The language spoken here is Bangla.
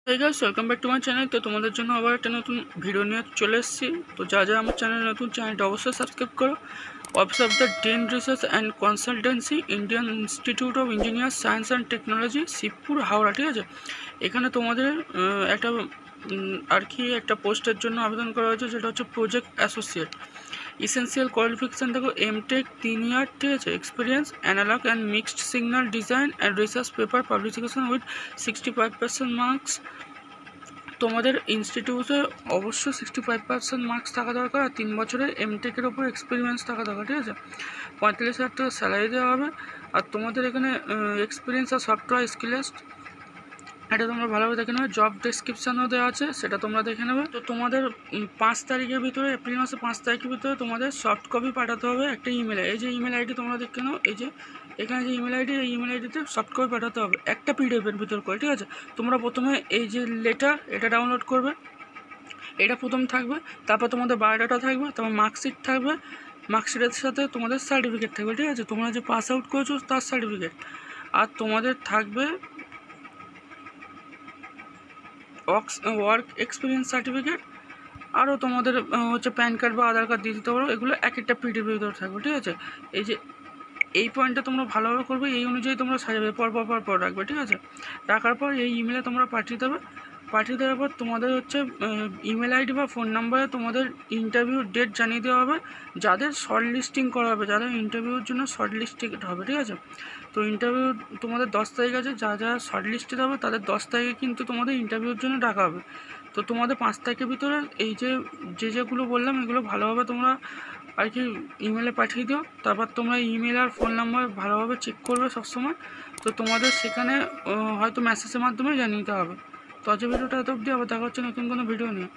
Hey guys, welcome back to my channel। তো তোমাদের জন্য আবার একটা নতুন ভিডিও নিয়ে চলে এসেছি। তো যারা আমার চ্যানেলে নতুন, চ্যানেলটা অবশ্যই সাবস্ক্রাইব করো। Office of the dean research and consultancy, Indian Institute of engineer science and technology, Shibpur, Howrah. ঠিক আছে, এখানে তোমাদের একটা একটা পোস্টের জন্য আবেদন করা হয়েছে, যেটা হচ্ছে প্রজেক্ট অ্যাসোসিয়েট। ইসেন্সিয়াল কোয়ালিফিকেশান দেখো এমটেক 3 ইয়ার, ঠিক আছে, experience analog and mixed signal design and research paper publication with 65% marks. তোমাদের ইনস্টিটিউটে অবশ্যই 65% মার্কস থাকা দরকার, আর 3 বছরের এমটেকের ওপর এক্সপিরিয়েন্স থাকা দরকার। ঠিক আছে, 45,000 টাকা স্যালারি দেওয়া হবে। আর তোমাদের এখানে এক্সপিরিয়েন্স আর সফটওয়্যার স্কিলস, এটা তোমরা ভালোভাবে দেখে নেবে। জব ডেসক্রিপশানও দেওয়া আছে, সেটা তোমরা দেখে নেবে। তো তোমাদের 5 তারিখের ভিতরে, এপ্রিল মাসে 5 তারিখের ভিতরে তোমাদের সফট কপি পাঠাতে হবে একটা ইমেলে। এই যে ইমেল আইডি তোমরা দেখে নাও, এই যে এখানে যে ইমেল আইডি, এই ইমেল আইডিতে সফট কপি পাঠাতে হবে একটা পিডিএফের ভিতর করে। ঠিক আছে, তোমরা প্রথমে এই যে লেটার, এটা ডাউনলোড করবে, এটা প্রথম থাকবে। তারপর তোমাদের বায়োডাটা থাকবে, তারপর মার্কশিট থাকবে, মার্কশিটের সাথে তোমাদের সার্টিফিকেট থাকবে। ঠিক আছে, তোমরা যে পাস আউট করেছো তার সার্টিফিকেট, আর তোমাদের থাকবে ওয়ার্ক এক্সপিরিয়েন্স সার্টিফিকেট, আরও তোমাদের হচ্ছে প্যান কার্ড বা আধার কার্ড দিয়ে দিতে পারো। এগুলো এক একটা পিডিএফের ভিতরে থাকবে। ঠিক আছে, এই যে এই পয়েন্টটা তোমরা ভালোভাবে করবে, এই অনুযায়ী তোমরা সাজাবে, পর রাখবে। ঠিক আছে, রাখার পর এই ইমেলে তোমরা পাঠিয়ে দেবে। পাঠিয়ে দেওয়ার পর তোমাদের হচ্ছে ইমেল আইডি বা ফোন নাম্বারে তোমাদের ইন্টারভিউ ডেট জানিয়ে দেওয়া হবে, যাদের শর্ট লিস্টিং করা হবে, যাদের ইন্টারভিউর জন্য শর্ট লিস্টিং হবে। ঠিক আছে, তো ইন্টারভিউ তোমাদের 10 তারিখ আছে, যারা শর্ট লিস্টেড হবে তাদের 10 তারিখে কিন্তু তোমাদের ইন্টারভিউর জন্য ডাকা হবে। তো তোমাদের 5 তারিখের ভিতরে এই যেগুলো বললাম, এগুলো ভালোভাবে তোমরা আর কি ইমেলে পাঠিয়ে দিও। তারপর তোমরা ইমেল আর ফোন নাম্বার ভালোভাবে চেক করবে সবসময়। তো তোমাদের সেখানে হয়তো মেসেজের মাধ্যমে জানিয়ে দিতে হবে। তো আজকের ভিডিওটা এত অবধি, আবার দেখা হচ্ছে নতুন কোনো ভিডিও নিয়ে।